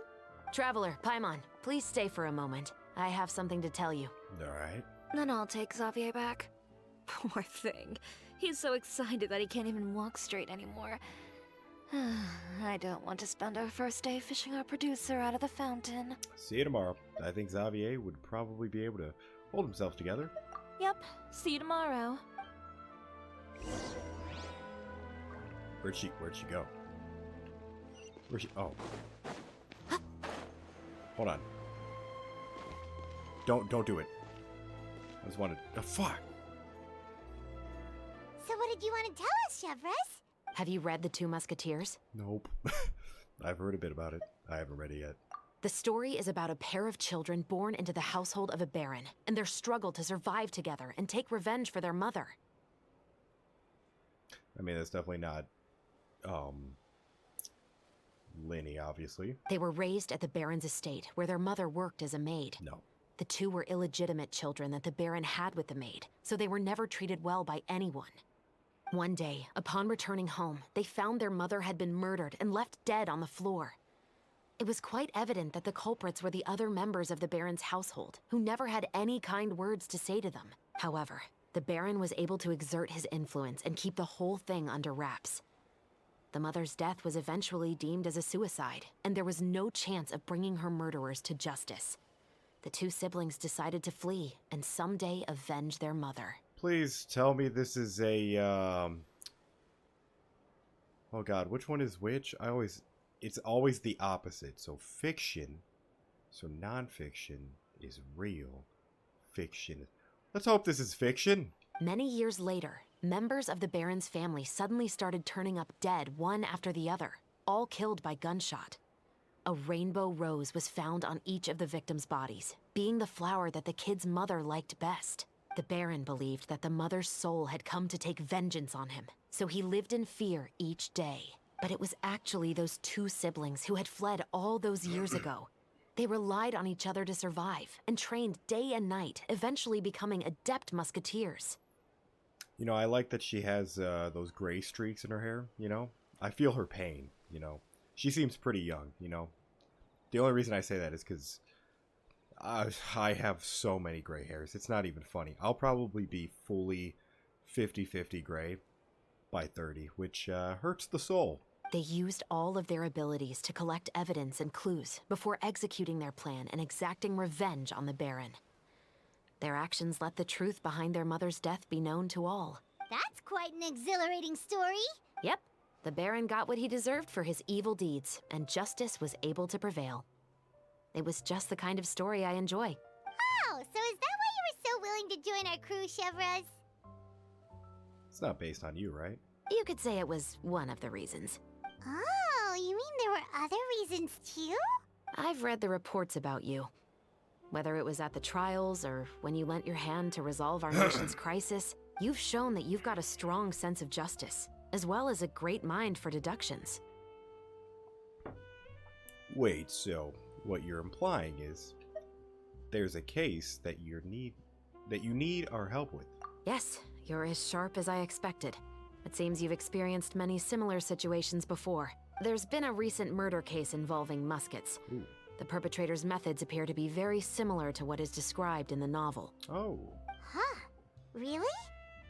Traveler, Paimon, please stay for a moment. I have something to tell you. Alright. Then I'll take Xavier back. Poor thing. He's so excited that he can't even walk straight anymore. I don't want to spend our first day fishing our producer out of the fountain. See you tomorrow. I think Xavier would probably be able to hold himself together. Yep, see you tomorrow. Where'd she go? Where'd she... Oh. Hold on. Don't do it. I just wanted... Oh, fuck! So what did you want to tell us, Chevraz? Have you read The Two Musketeers? Nope. I've heard a bit about it. I haven't read it yet. The story is about a pair of children born into the household of a baron, and their struggle to survive together and take revenge for their mother. I mean, that's definitely not... Lenny, obviously. They were raised at the baron's estate, where their mother worked as a maid. No. The two were illegitimate children that the baron had with the maid, so they were never treated well by anyone. One day, upon returning home, they found their mother had been murdered and left dead on the floor. It was quite evident that the culprits were the other members of the baron's household, who never had any kind words to say to them. However, the baron was able to exert his influence and keep the whole thing under wraps. The mother's death was eventually deemed as a suicide, and there was no chance of bringing her murderers to justice. the two siblings decided to flee and someday avenge their mother. Please tell me this is a, oh god, which one is which? It's always the opposite. So fiction, so nonfiction is real. Fiction. Let's hope this is fiction. Many years later, members of the Baron's family suddenly started turning up dead one after the other, all killed by gunshot. A rainbow rose was found on each of the victims' bodies, being the flower that the kid's mother liked best. The Baron believed that the mother's soul had come to take vengeance on him, so he lived in fear each day. But it was actually those two siblings who had fled all those years ago. They relied on each other to survive and trained day and night, eventually becoming adept musketeers. You know, I like that she has those gray streaks in her hair, you know? I feel her pain, you know? She seems pretty young, you know? The only reason I say that is because I have so many gray hairs. It's not even funny. I'll probably be fully 50-50 gray by 30, which hurts the soul. They used all of their abilities to collect evidence and clues before executing their plan and exacting revenge on the Baron. Their actions let the truth behind their mother's death be known to all. That's quite an exhilarating story. Yep, the Baron got what he deserved for his evil deeds, and justice was able to prevail. It was just the kind of story I enjoy. Oh, so is that why you were so willing to join our crew, Chevroz? It's not based on you, right? You could say it was one of the reasons. Oh, you mean there were other reasons too? I've read the reports about you. Whether it was at the trials or when you lent your hand to resolve our nation's crisis, you've shown that you've got a strong sense of justice, as well as a great mind for deductions. Wait, so what you're implying is there's a case that you need our help with. Yes, you're as sharp as I expected. It seems you've experienced many similar situations before. There's been a recent murder case involving Muskets. Ooh. The perpetrator's methods appear to be very similar to what is described in the novel. Oh. Huh. Really?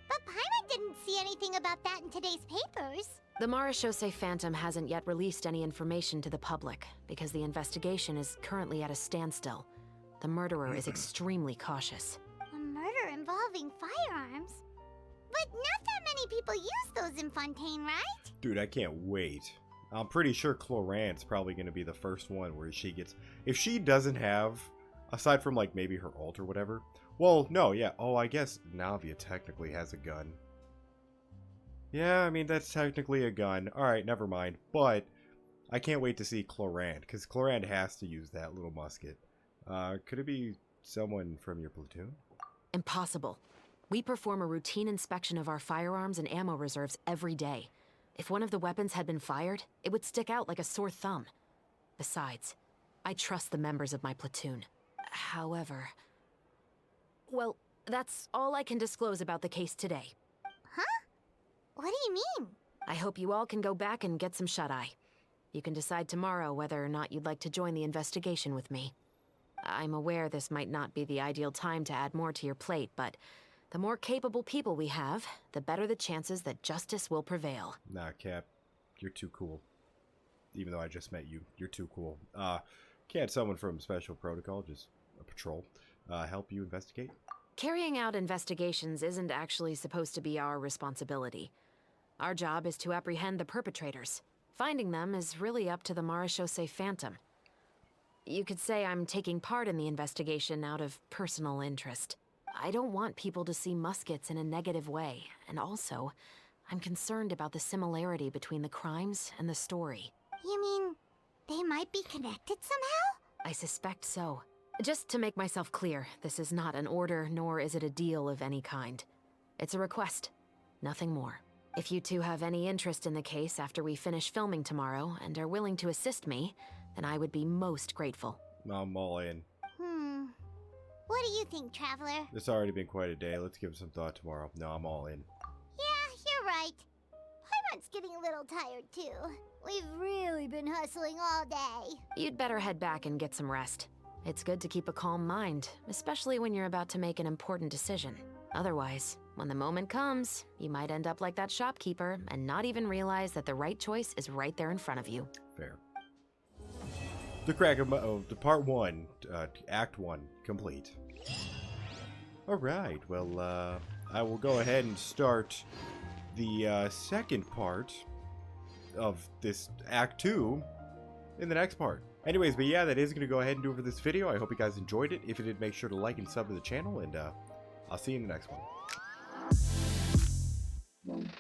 But Paimon didn't see anything about that in today's papers. The Marechaussee Phantom hasn't yet released any information to the public because the investigation is currently at a standstill. The murderer is extremely cautious. A murder involving firearms? But not that many people use those in Fontaine, right? Dude, I can't wait. I'm pretty sure Clorant's probably going to be the first one where she gets... If she doesn't have, aside from like maybe her ult or whatever... Well, no, yeah. Oh, I guess Navia technically has a gun. Yeah, I mean, that's technically a gun. Alright, never mind. But I can't wait to see Clorant, because Clorant has to use that little musket. Could it be someone from your platoon? Impossible. We perform a routine inspection of our firearms and ammo reserves every day. If one of the weapons had been fired, it would stick out like a sore thumb. Besides, I trust the members of my platoon. However... Well, that's all I can disclose about the case today. Huh? What do you mean? I hope you all can go back and get some shut-eye. You can decide tomorrow whether or not you'd like to join the investigation with me. I'm aware this might not be the ideal time to add more to your plate, but the more capable people we have, the better the chances that justice will prevail. Nah, Cap. You're too cool. Even though I just met you, you're too cool. Can't someone from Special Protocol, just a patrol, help you investigate? Carrying out investigations isn't actually supposed to be our responsibility. Our job is to apprehend the perpetrators. Finding them is really up to the Marechaussee Phantom. You could say I'm taking part in the investigation out of personal interest. I don't want people to see Muskets in a negative way, and also, I'm concerned about the similarity between the crimes and the story. You mean they might be connected somehow? I suspect so. Just to make myself clear, this is not an order, nor is it a deal of any kind. It's a request, nothing more. If you two have any interest in the case after we finish filming tomorrow and are willing to assist me, then I would be most grateful. I'm all in. What do you think, Traveler? It's already been quite a day. Let's give it some thought tomorrow. No, I'm all in. Yeah, you're right. Paimon's getting a little tired, too. We've really been hustling all day. You'd better head back and get some rest. It's good to keep a calm mind, especially when you're about to make an important decision. Otherwise, when the moment comes, you might end up like that shopkeeper and not even realize that the right choice is right there in front of you. Fair. The crack of the part 1, Act 1, complete. Alright, well, I will go ahead and start the second part of this Act 2 in the next part. Anyways, but yeah, that is going to go ahead and do it for this video. I hope you guys enjoyed it. If you did, make sure to like and sub to the channel, and I'll see you in the next one.